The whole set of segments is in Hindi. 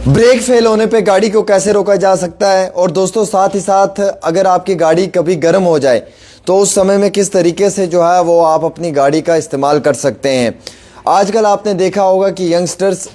ब्रेक फेल होने पे गाड़ी को कैसे रोका जा सकता है। और दोस्तों साथ ही साथ अगर आपकी गाड़ी कभी गर्म हो जाए तो उस समय में किस तरीके से जो है वो आप अपनी गाड़ी का इस्तेमाल कर सकते हैं। आजकल आपने देखा होगा कि यंगस्टर्स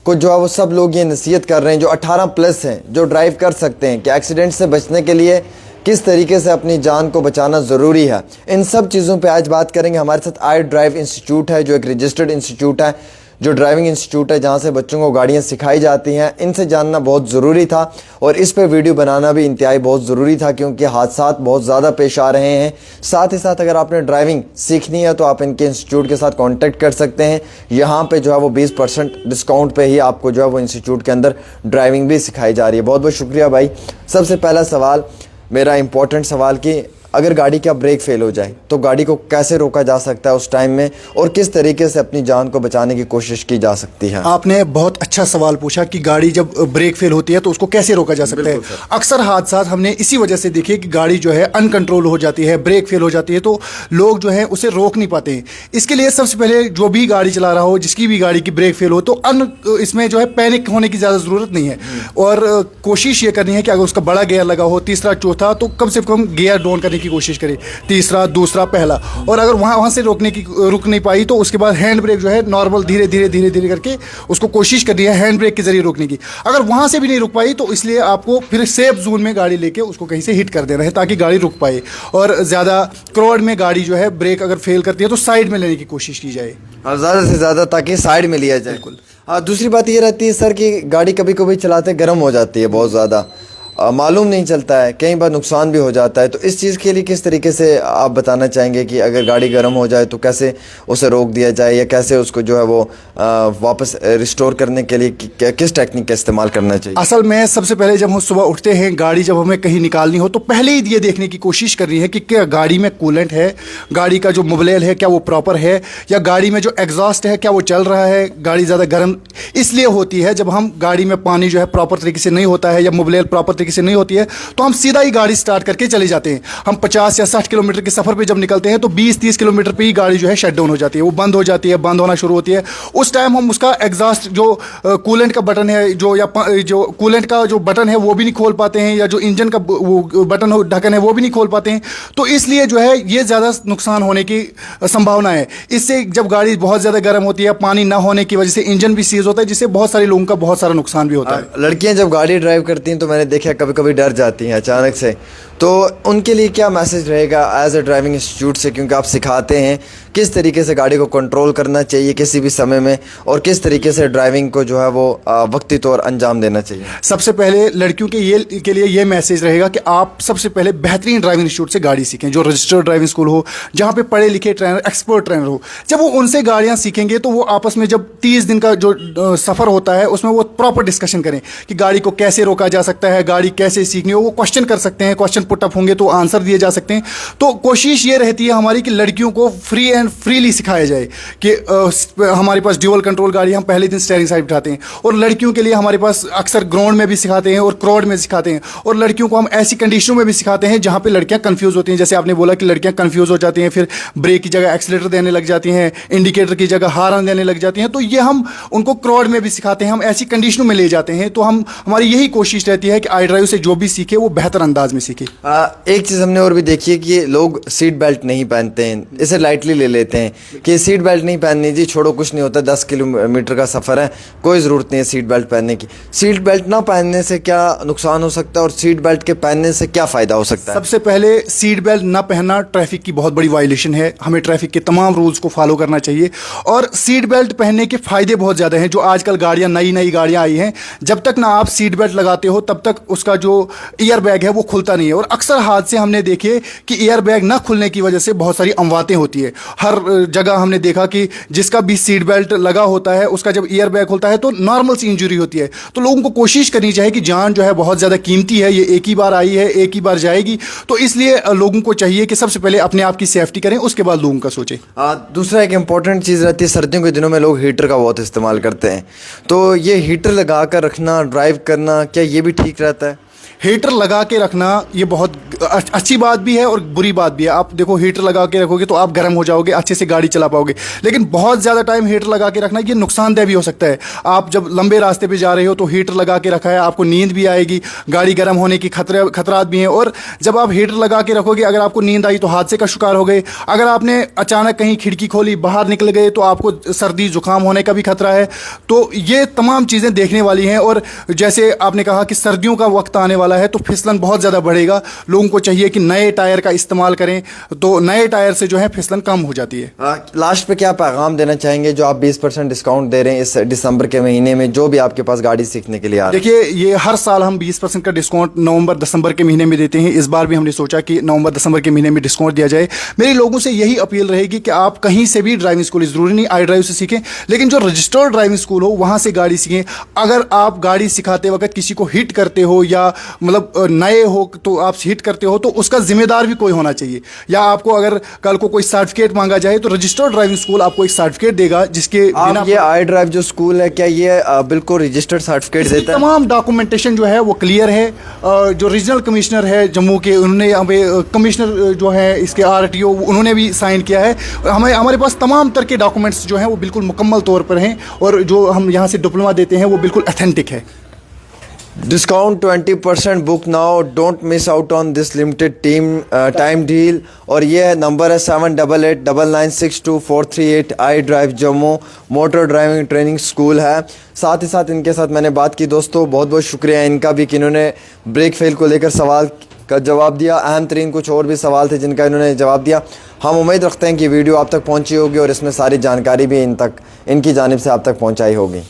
को जो है वो सब लोग ये नसीहत कर रहे हैं जो 18 प्लस हैं, जो ड्राइव कर सकते हैं, कि एक्सीडेंट से बचने के लिए किस तरीके से अपनी जान को बचाना ज़रूरी है। इन सब चीज़ों पे आज बात करेंगे। हमारे साथ आई ड्राइव इंस्टीट्यूट है, जो एक रजिस्टर्ड इंस्टीट्यूट है, जो ड्राइविंग इंस्टीट्यूट है, जहाँ से बच्चों को गाड़ियाँ सिखाई जाती हैं। इनसे जानना बहुत ज़रूरी था और इस पे वीडियो बनाना भी इंतहाई बहुत ज़रूरी था, क्योंकि हादसात बहुत ज़्यादा पेश आ रहे हैं। साथ ही साथ अगर आपने ड्राइविंग सीखनी है तो आप इनके इंस्टीट्यूट के साथ कॉन्टैक्ट कर सकते हैं। यहाँ पे जो है वो 20% डिस्काउंट पे ही आपको जो है वो इंस्टीट्यूट के अंदर ड्राइविंग भी सिखाई जा रही है। बहुत बहुत शुक्रिया भाई। सबसे पहला सवाल, मेरा इंपॉर्टेंट सवाल, कि अगर गाड़ी का ब्रेक फेल हो जाए तो गाड़ी को कैसे रोका जा सकता है उस टाइम में, और किस तरीके से अपनी जान को बचाने की कोशिश की जा सकती है। आपने बहुत अच्छा सवाल पूछा कि गाड़ी जब ब्रेक फेल होती है तो उसको कैसे रोका जा सकता है। अक्सर हादसा हमने इसी वजह से देखे कि गाड़ी जो है अनकंट्रोल हो जाती है, ब्रेक फेल हो जाती है, तो लोग जो है उसे रोक नहीं पाते हैं। इसके लिए सबसे पहले जो भी गाड़ी चला रहा हो, जिसकी भी गाड़ी की ब्रेक फेल हो, तो इसमें जो है पैनिक होने की ज़्यादा ज़रूरत नहीं है। और कोशिश ये करनी है कि अगर उसका बड़ा गियर लगा हो, तीसरा चौथा, तो कम से कम गियर डाउन करने की कोशिश करें, तीसरा दूसरा पहला। और अगर वहाँ से रुक नहीं पाई तो उसके बाद हैंड ब्रेक जो है नॉर्मल धीरे धीरे करके उसको कोशिश करनी है हैंड ब्रेक के जरिए रोकने की। अगर वहाँ से भी नहीं रुक पाई तो इसलिए आपको फिर सेफ जोन में गाड़ी लेके उसको कहीं से हिट कर देना है ताकि गाड़ी रुक पाए। और ज़्यादा क्राउड में गाड़ी जो है ब्रेक अगर फेल करती है तो साइड में लेने की कोशिश की जाए, और ज़्यादा से ज़्यादा ताकि साइड में लिया जाए। बिल्कुल। दूसरी बात ये रहती है सर कि गाड़ी कभी कभी चलाते गर्म हो जाती है बहुत ज़्यादा, मालूम नहीं चलता है, कई बार नुकसान भी हो जाता है। तो इस चीज़ के लिए किस तरीके से आप बताना चाहेंगे कि अगर गाड़ी गर्म हो जाए तो कैसे उसे रोक दिया जाए, या कैसे उसको जो है वो वापस रिस्टोर करने के लिए किस टेक्निक का इस्तेमाल करना चाहिए। असल में सबसे पहले जब हम सुबह उठते हैं, गाड़ी जब हमें कहीं निकालनी हो तो पहले ही ये देखने की कोशिश करनी है कि क्या गाड़ी में कूलेंट है, गाड़ी का जो मोबिल है क्या वो प्रॉपर है, या गाड़ी में जो एग्जॉस्ट है क्या वो चल रहा है। गाड़ी ज़्यादा गर्म इसलिए होती है जब हम गाड़ी में पानी जो है प्रॉपर तरीके से नहीं होता है या मोबिल प्रॉपर तरीके से नहीं होती है तो हम सीधा ही गाड़ी स्टार्ट करके चले जाते हैं। हम 50 या 60 किलोमीटर के सफर पे जब निकलते हैं तो 20-30 किलोमीटर पे ही गाड़ी जो है शट डाउन हो जाती है, वो बंद हो जाती है, बंद होना शुरू होती है। उस टाइम हम उसका एग्जॉस्ट जो कूलेंट का बटन है जो कूलेंट का जो बटन है वो भी नहीं खोल पाते हैं, या जो इंजन का वो बटन ढक्कन है वो भी नहीं खोल पाते हैं। तो इसलिए जो है ये ज़्यादा नुकसान होने की संभावना है। इससे जब गाड़ी बहुत ज़्यादा गर्म होती है, पानी ना होने की वजह से इंजन भी सीज होता है, जिससे बहुत सारे लोगों का बहुत सारा नुकसान भी होता है। लड़कियां जब गाड़ी ड्राइव करती हैं तो मैंने देखा कभी कभी डर जाती हैं अचानक से, तो उनके लिए क्या मैसेज रहेगा एज ए ड्राइविंग इंस्टीट्यूट से, क्योंकि आप सिखाते हैं किस तरीके से गाड़ी को कंट्रोल करना चाहिए किसी भी समय में, और किस तरीके से ड्राइविंग को जो है वो वक्ती तौर अंजाम देना चाहिए। सबसे पहले लड़कियों के लिए ये मैसेज रहेगा कि आप सबसे पहले बेहतरीन ड्राइविंग इंस्टीट्यूट से गाड़ी सीखें, जो रजिस्टर्ड ड्राइविंग स्कूल हो, जहाँ पे पढ़े लिखे ट्रेनर, एक्सपर्ट ट्रेनर हो। जब वो उनसे गाड़ियाँ सीखेंगे तो वो आपस में जब 30 दिन का जो सफ़र होता है उसमें वो प्रॉपर डिस्कशन करें कि गाड़ी को कैसे रोका जा सकता है, गाड़ी कैसे सीखनी हो। वो क्वेश्चन कर सकते हैं, क्वेश्चन पुट अप होंगे तो आंसर दिए जा सकते हैं। तो कोशिश ये रहती है हमारी कि लड़कियों को फ्रीली सिखाया जाए कि हमारे पास ड्यूअल कंट्रोल गाड़ी, हम पहले दिन स्टीयरिंग साइड बिठाते हैं, और लड़कियों के लिए हमारे पास अक्सर ग्राउंड में भी सिखाते हैं और क्राउड में सिखाते हैं। और लड़कियों को हम ऐसी कंडीशनों में भी सिखाते हैं जहाँ पे लड़कियाँ कंफ्यूज होती हैं। जैसे आपने बोला कि लड़कियाँ कंफ्यूज हो जाती हैं, फिर ब्रेक की जगह एक्सीलेटर देने लग जाती हैं, इंडिकेटर की जगह हॉर्न देने लग जाती हैं। तो ये हम उनको क्राउड में भी सिखाते हैं, हम ऐसी कंडीशनों में ले जाते हैं। तो हमारी यही कोशिश रहती है कि आई ड्राइव से जो भी सीखे वो बेहतर अंदाज में सीखे। एक चीज़ हमने और भी देखी है कि लोग सीट बेल्ट नहीं पहनते हैं, इसे लाइटली ले लेते हैं कि सीट बेल्ट नहीं पहननी जी, छोड़ो कुछ नहीं होता, 10 किलोमीटर का सफ़र है, कोई ज़रूरत नहीं है सीट बेल्ट पहनने की। सीट बेल्ट ना पहनने से क्या नुकसान हो सकता है, और सीट बेल्ट के पहनने से क्या फ़ायदा हो सकता है? सबसे पहले सीट बेल्ट ना पहनना ट्रैफिक की बहुत बड़ी वायलेशन है। हमें ट्रैफिक के तमाम रूल्स को फॉलो करना चाहिए। और सीट बेल्ट पहनने के फ़ायदे बहुत ज़्यादा हैं। जो आजकल गाड़ियाँ नई गाड़ियाँ आई हैं, जब तक ना आप सीट बेल्ट लगाते हो तब तक उसका जो एयर बैग है वो खुलता नहीं है। और अक्सर हादसे हमने देखे कि एयर बैग ना खुलने की वजह से बहुत सारी अमवातें होती है। हर जगह हमने देखा कि जिसका भी सीट बेल्ट लगा होता है उसका जब एयर बैग खुलता है तो नॉर्मल सी इंजरी होती है। तो लोगों को कोशिश करनी चाहिए कि जान जो है बहुत ज़्यादा कीमती है, ये एक ही बार आई है, एक ही बार जाएगी। तो इसलिए लोगों को चाहिए कि सबसे पहले अपने आप की सेफ्टी करें, उसके बाद लोगों का सोचें। दूसरा एक इंपॉर्टेंट चीज़ रहती है, सर्दियों के दिनों में लोग हीटर का बहुत इस्तेमाल करते हैं, तो ये हीटर लगा कर रखना, ड्राइव करना, क्या ये भी ठीक रहता है? हीटर लगा के रखना ये बहुत अच्छी बात भी है और बुरी बात भी है। आप देखो हीटर लगा के रखोगे तो आप गर्म हो जाओगे, अच्छे से गाड़ी चला पाओगे, लेकिन बहुत ज़्यादा टाइम हीटर लगा के रखना ये नुकसानदेह भी हो सकता है। आप जब लंबे रास्ते पे जा रहे हो तो हीटर लगा के रखा है, आपको नींद भी आएगी, गाड़ी गर्म होने की खतरात भी हैं। और जब आप हीटर लगा के रखोगे, अगर आपको नींद आई तो हादसे का शिकार हो गए। अगर आपने अचानक कहीं खिड़की खोली, बाहर निकल गए तो आपको सर्दी जुकाम होने का भी खतरा है। तो ये तमाम चीज़ें देखने वाली हैं। और जैसे आपने कहा कि सर्दियों का वक्त आने वाला है तो फिसलन बहुत ज़्यादा बढ़ेगा। लोगों को चाहिए कि नए टायर का इस्तेमाल करें, तो नए टायर से जो है फिसलन कम हो जाती है। लास्ट पे क्या पैगाम देना चाहेंगे जो आप 20% डिस्काउंट दे रहे हैं इस दिसंबर के महीने में जो भी आपके पास गाड़ी सीखने के लिए आ रहे हैं? देखिए, ये हर साल हम 20% का डिस्काउंट नवंबर दिसंबर के महीने में देते हैं। इस बार भी हमने सोचा कि नवंबर दिसंबर के महीने में डिस्काउंट दिया जाए। मेरी लोगों से यही अपील रहेगी कि आप कहीं से भी ड्राइविंग स्कूल, ज़रूरी नहीं आई ड्राइव से सीखें, लेकिन जो रजिस्टर्ड ड्राइविंग स्कूल हो वहाँ से गाड़ी सीखें। अगर आप गाड़ी सिखाते वक्त किसी को हिट करते हो या मतलब नए हो तो आप हिट करते हो तो उसका जिम्मेदार भी कोई होना चाहिए। या आपको अगर कल को कोई सर्टिफिकेट मांगा जाए तो रजिस्टर्ड ड्राइविंग स्कूल आपको एक सर्टिफिकेट देगा जिसके बिना ये आई ड्राइव जो स्कूल है क्या ये बिल्कुल रजिस्टर्ड सर्टिफिकेट देता है? तमाम डॉक्यूमेंटेशन जो है वो क्लियर है। जो रीजनल कमिश्नर है जम्मू के, उन्होंने हमें कमिश्नर जो है इसके RTO उन्होंने भी साइन किया है। हमारे पास तमाम तरह के डॉक्यूमेंट्स जो हैं वो बिल्कुल मुकम्मल तौर पर हैं और जो हम यहाँ से डिप्लोमा देते हैं वो बिल्कुल ऑथेंटिक है। Discount 20% book now, don't miss out on this limited time deal. और ये नंबर है 7888996243 I drive Jammu motor driving training school है। साथ ही साथ इनके साथ मैंने बात की दोस्तों, बहुत बहुत शुक्रिया इनका भी कि इन्होंने ब्रेक फेल को लेकर सवाल का जवाब दिया। अहम तरीन कुछ और भी सवाल थे जिनका इन्होंने जवाब दिया। हम उम्मीद रखते हैं कि वीडियो आप तक पहुंची होगी और इसमें सारी जानकारी भी इनकी जानिब से आप तक पहुंचाई होगी।